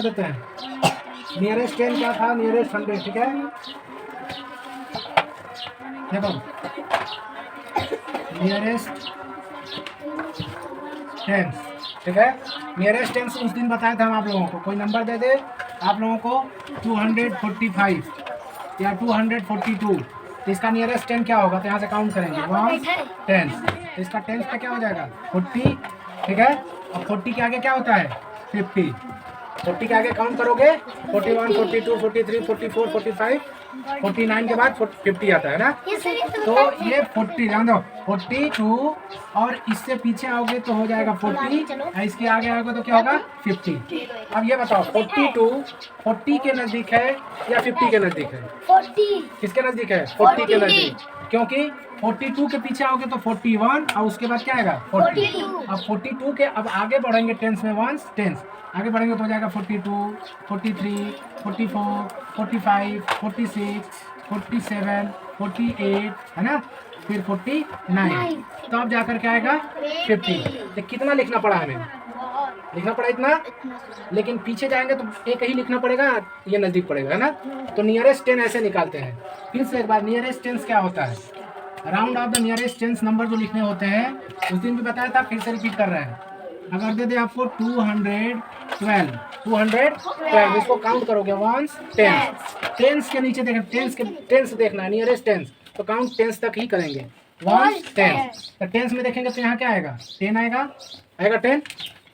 कर देते हैं। नियरेस्ट 10 क्या था, नियरेस्ट 100, ठीक है। देखो नियरेस्ट 10, ठीक है। नियरेस्ट 10 उस दिन बताया था हम आप लोगों को, कोई नंबर दे दे आप लोगों को 245 या 242, तो इसका नियरेस्ट 10 क्या होगा, तो यहाँ से काउंट करेंगे 1 10, तो इसका 10 का क्या हो जाएगा 40, ठीक है। और 40 के आगे क्या होता है 50, 40 के आगे काउंट करोगे 41 42 43 44 45 49 के बाद 50 आता है ना। तो ये 40 ध्यान दो 42, और इससे पीछे आओगे तो हो जाएगा 40, और इसके आगे आओगे तो क्या होगा 50। अब ये बताओ 42 40 के नजदीक है या 50 के नजदीक है? 40 किसके नजदीक है? 40 के नजदीक, क्योंकि 42 के पीछे आओगे तो 41, और उसके बाद क्या आएगा 40। अब 42 के अब आगे बढ़ेंगे टेंस में, वंस टेंस आगे बढ़ेंगे तो हो जाएगा 42 43 44 45 46 47 48, है ना, फिर 49, तो अब जाकर क्या आएगा 50। तो कितना लिखना पड़ा हमें, लिखना पड़ा इतना, लेकिन पीछे जाएंगे तो एक ही लिखना पड़ेगा, ये नजदीक पड़ेगा, है ना। तो नियरेस्ट 10 ऐसे निकालते हैं। फिर से एक बार, नियरेस्ट 10 क्या होता है, round of the nearest 10 number जो लिखने होते हैं, उस दिन भी बताया था, फिर से रिपीट कर रहे हैं। अगर दे दे आपको 212, इसको काउंट करोगे 1 10, टेंस के नीचे देखना, टेंस देखना है, नियरेस्ट टेंस, तो काउंट टेंस तक ही करेंगे 1 10। तो टेंस में देखेंगे तो यहाँ क्या आएगा 10 आएगा 10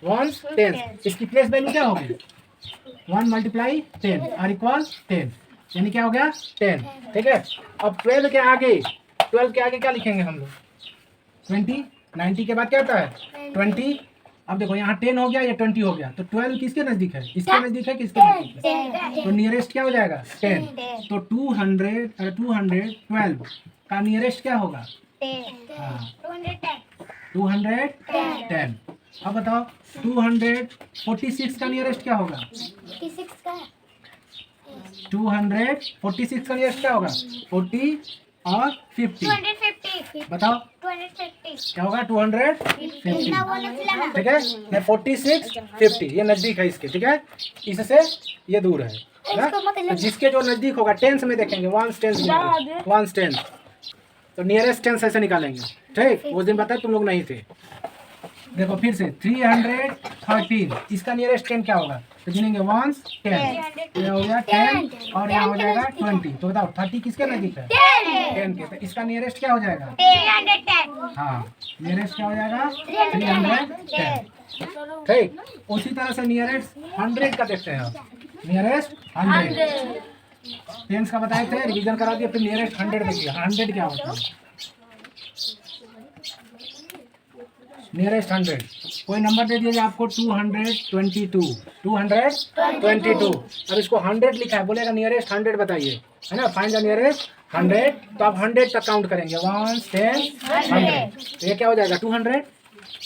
1 10, इसकी प्लेस वैल्यू क्या होगी 1 × 10 और इक्वल 10, यानी क्या हो गया 10, ठीक है। अब 12 के आगे क्या लिखेंगे हम लोग 20, 90 के बाद क्या होता है 20। अब देखो यहाँ 10 हो गया या 20 हो गया, तो 12 किसके नजदीक है, इसके नजदीक है, किसके नजदीक है, तो नियरेस्ट क्या हो जाएगा 10। तो 212 का नियरेस्ट क्या होगा 210। अब बताओ 246 का नियरेस्ट क्या होगा 246 का नियरेस्ट क्या होगा 40 और 50, बताओ 250 क्या होगा 250, ठीक है। 46 50 ये नजदीक है इसके, ठीक है, इससे ये दूर है ना? तो जिसके जो नजदीक होगा टेंस में देखेंगे 1 10, तो नियरेस्ट टेंस ऐसे निकालेंगे, ठीक। उस दिन बताया तुम लोग नहीं थे। देखो फिर से 313, इसका नियरेस्ट 10 क्या होगा, तो गिनेंगे 1 10, ये हो गया 10 और यहाँ हो जाएगा 20, तो बताओ 30 किसके नजदीक है 10 के, तो इसका नियरेस्ट क्या हो जाएगा 310। हाँ, नियरेस्ट क्या हो जाएगा 310, ठीक। उसी तरह से नियरेस्ट 100 का देखते हैं, नियरेस्ट 100 टेंस का बताए थे, रिवीजन करा दिया, फिर नियरेस्ट 100 देखिए 100 क्या होता है। नियरेस्ट 100 कोई नंबर दे दिया आपको 222, अब इसको 100 लिखा है, बोलेगा नियरेस्ट 100 बताइए, है ना, फाइंड द नियरेस्ट 100, तो आप 100 तक काउंट करेंगे 1 10 100, तो ये क्या हो जाएगा 200,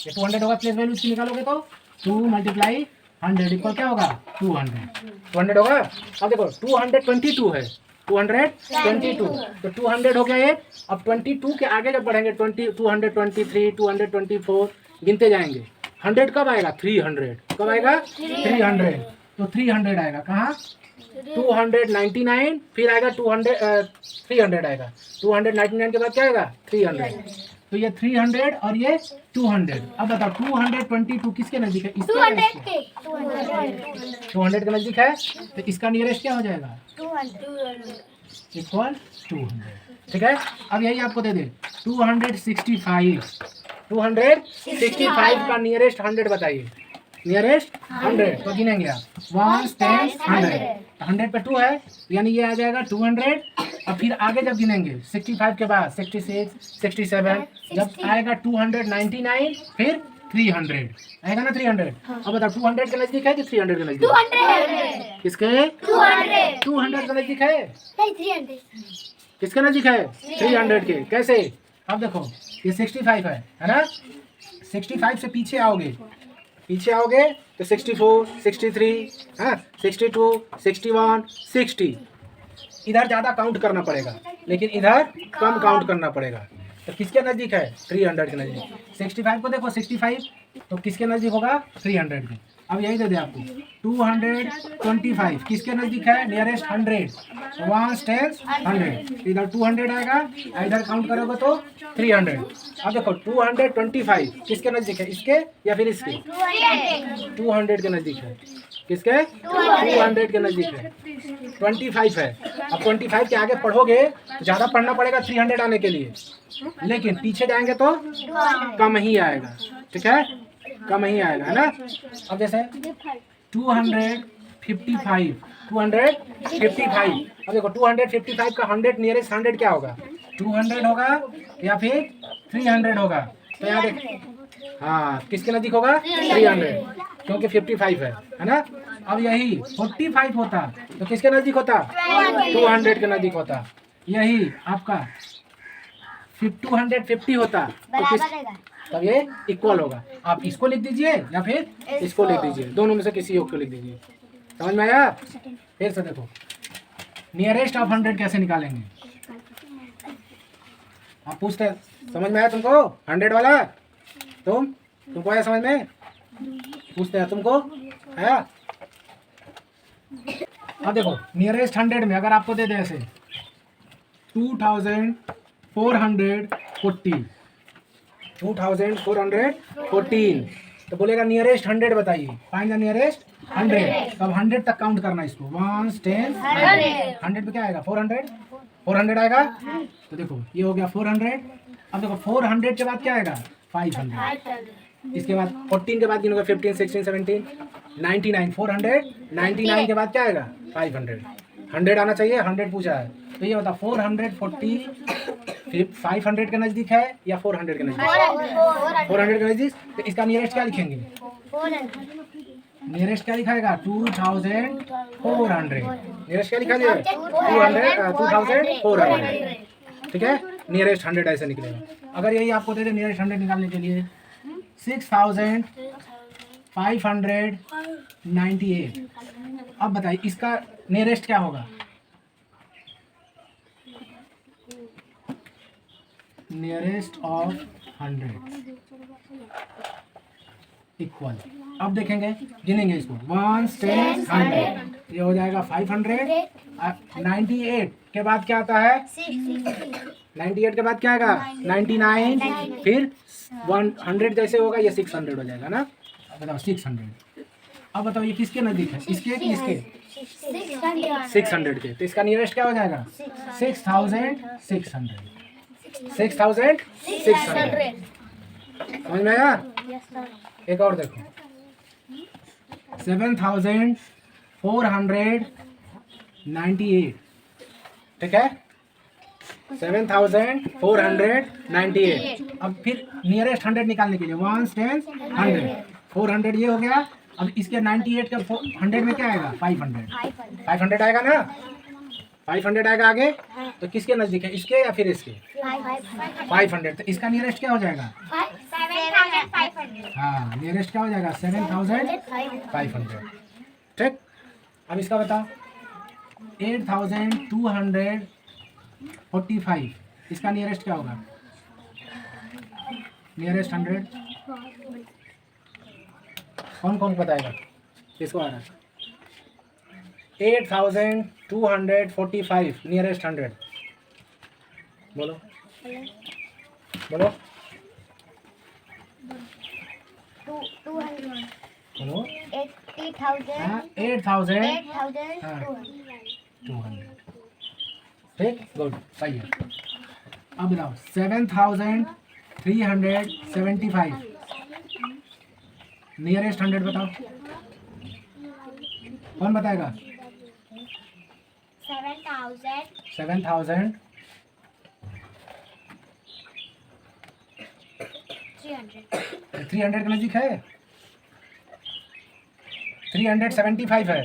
ये 200 होगा, प्लेस वैल्यू इसकी निकालोगे तो 2 × 100 इक्वल क्या होगा 200 होगा। अब देखो 222 है 222, तो 200 हो गया ये। अब 22 के आगे जब बढ़ेंगे 223 224 गिनते जाएंगे, 100 कब आएगा 300, कब आएगा 300, तो 300 आएगा कहाँ 299, फिर आएगा 300 आएगा, 299 के बाद क्या आएगा 300, तो ये 300 और ये 200। अब बताओ 222 किसके नजदीक है, इसके 200 के नजदीक है, तो इसका नियरेस्ट क्या हो जाएगा इक्वल 200, ठीक है। अब यही आपको दे दे 265 का नियरेस्ट 100 बताइए, नियरेस्ट 100, तो गिनेंगे आप 1 10 100, 100 पे 2 है, यानी ये आ जाएगा 200। अब फिर आगे जब गिनेंगे 65 के बाद 66 67, जब आएगा 299, फिर 300 आएगा ना 300। अब बताओ 200 के नजदीक है कि 300 के नजदीक, 200 किसके 200 के नजदीक है, नहीं 300 किसके नजदीक है 300 के, कैसे। अब देखो ये 65 है ना, 65 से पीछे आओगे तो 64 63, हाँ 62 61 60, इधर ज़्यादा काउंट करना पड़ेगा, लेकिन इधर कम काउंट करना पड़ेगा। तो किसके नज़दीक है 300 के नज़दीक। 65 को देखो 65 तो किसके नज़दीक होगा 300 के। अब यही दे दे आपको 225 किसके नजदीक है? नियरेस्ट 100, वंस टेंस 100, इधर 200 आएगा, इधर काउंट करोगे तो 300। अब देखो 225 किसके नजदीक है? इसके या फिर इसके? 200 के नजदीक है। किसके? 200 के नजदीक है। 25 है। अब 25 के आगे पढ़ोगे तो ज़्यादा पढ़ना पड़ेगा 300 आने के लिए, लेकिन पीछे जाएंगे तो कम ही आएगा। ठीक है, कम ही आएगा, है ना। अब जैसे 255, 255। अब देखो 255 का 100 नियरेस्ट 100 क्या होगा? 200 होगा या फिर 300 होगा? तो यहाँ देख, हाँ किसके नजदीक होगा? 300, क्योंकि 55 है ना। अब यही 45 होता तो किसके नजदीक होता? 200 के नजदीक होता। यही आपका 250 होता तो किस, तब ये इक्वल होगा। आप इसको लिख दीजिए या फिर इसको लिख दीजिए, दोनों में से किसी एक को लिख दीजिए। समझ में आया? फिर से देखो नियरेस्ट ऑफ 100 कैसे निकालेंगे। आप पूछते हैं, समझ में आया तुमको 100 वाला? तुमको आया समझ में? पूछते हैं तुमको आया? अब देखो नियरेस्ट 100 में अगर आपको दे दे ऐसे 2414, 2414 तो बोलेगा नियरेस्ट 100 बताइए, फाइंड द नियरेस्ट 100। तब 100 तक काउंट करना इसको, 1 10 100 पे क्या आएगा? 400 आएगा। तो देखो ये हो गया 400। अब देखो 400 के बाद क्या आएगा? 500। इसके बाद 14 के बाद गिनोगे 15 16 17 99, 499 के बाद क्या आएगा? 500। 100 आना चाहिए, 100 पूछा है तो ये बता 440 500 के नजदीक है या 400 के नजदीक? 400 के नजदीक। तो इसका नियरेस्ट क्या लिखेंगे? नियरेस्ट क्या लिखाएगा? 2400। नियरेस्ट क्या लिखा जाए? 2400। ठीक है, नियरेस्ट 100 ऐसे निकलेगा। अगर यही आपको दे दे नियरेस्ट 100 निकालने के लिए 6598, अब बताइए इसका नियरेस्ट क्या होगा? नियरेस्ट ऑफ 100 इक्वल, अब देखेंगे गिनेंगे इसको 1 10 100, ये हो जाएगा 500। 98 के बाद क्या आता है? 98 के बाद क्या आएगा? 99, फिर 100 जैसे होगा ये 600 हो जाएगा ना। अब बताओ 600। अब बताओ ये किसके नजदीक है? इसके कि इसके? 600 के। तो इसका नियरेस्ट क्या हो जाएगा? 6600। 6600 समझ में आया? एक और देखो 7498। ठीक है, 7498। अब फिर नियरेस्ट 100 निकालने के लिए 1 10 100, 400 ये हो गया। अब इसके 98 का 100 में क्या आएगा? 500 आएगा ना। 500 आएगा आगे, तो किसके नजदीक है? इसके या फिर इसके? 500। तो इसका नियरेस्ट क्या हो जाएगा? 7500। हाँ, नियरेस्ट क्या हो जाएगा? 7500। ठीक, अब इसका बताओ 8245, इसका नियरेस्ट क्या होगा? नियरेस्ट 100 कौन कौन बताएगा? किसको आ रहा है? 8245 नियरेस्ट 100, बोलो बोलो बोलो। 8200। ठीक, गुड, सही है। अब बताओ 7375 नियरेस्ट 100 बताओ, कौन बताएगा? 7300 300 के नजदीक है। 375 है,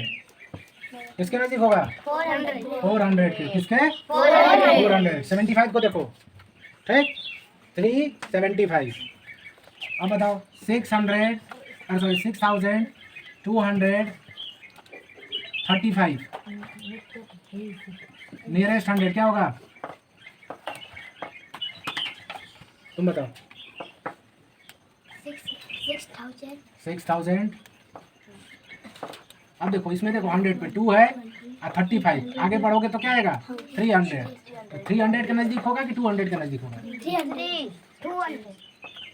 किसके नजदीक होगा? 400 के। किसके? 400। 75 को देखो, ठीक, 375। अब बताओ 6235 नियरेस्ट 100 क्या होगा? तुम बताओ। 6000 अब देखो इसमें देखो 100 पे 2 है और 35, आगे बढ़ोगे तो क्या आएगा 300। तो 300 के नजदीक होगा कि 200 के नजदीक होगा?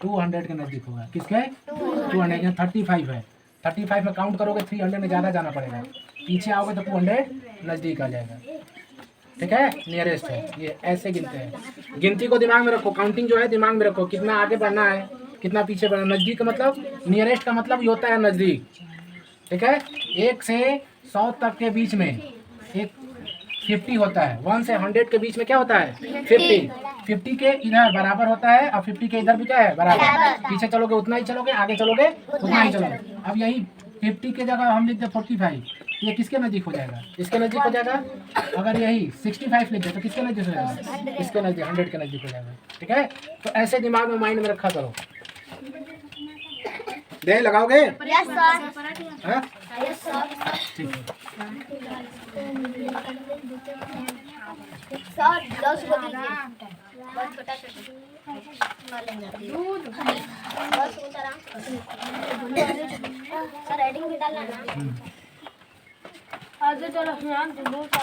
200 के नजदीक होगा। किसके? 200 के। 35 है, 35 में काउंट करोगे 300 में ज़्यादा जाना पड़ेगा, पीछे आओगे तो 200 नज़दीक आ जाएगा। ठीक है, नियरेस्ट है ये। ऐसे गिनते हैं, गिनती को दिमाग में रखो, काउंटिंग जो है दिमाग में रखो, कितना आगे बढ़ना है कितना पीछे बढ़ना। नज़दीक का मतलब, नियरेस्ट का मतलब ये होता है नज़दीक। ठीक है, 1 से 100 तक के बीच में एक 50 होता है, 1 से 100 के बीच में क्या होता है 50। 50 के इधर बराबर होता है और 50 के इधर भी क्या है बराबर। पीछे चलोगे उतना ही चलोगे, आगे चलोगे उतना ही चलोगे। अब यही 50 के जगह हम लिख दे 45, ये किसके नज़दीक हो जाएगा? इसके नज़दीक हो जाएगा। अगर यही 65 लिख दे तो किसके नज़दीक हो जाएगा? इसके नज़दीक, 100 के नज़दीक हो जाएगा। ठीक है, तो ऐसे दिमाग में माइंड में रखा करो। दे लगाओगे? Yes sir. हाँ? Yes sir. ठीक है। सर 10 को दीजिए। बहुत छोटा दूध 10 उतारा। सर रेडिंग भी डालना ना। आगे चलो ध्यान दे बहुत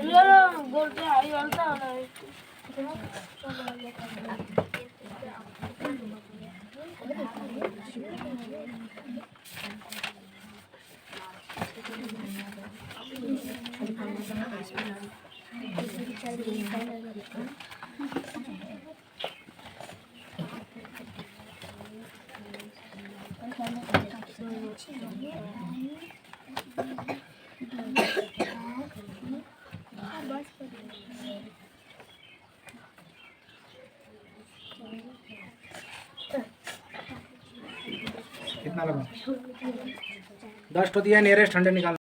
लो बोलते आई वालता है। कितना लगा? 10 तो दिया, नियरेस्ट 100 निकाल।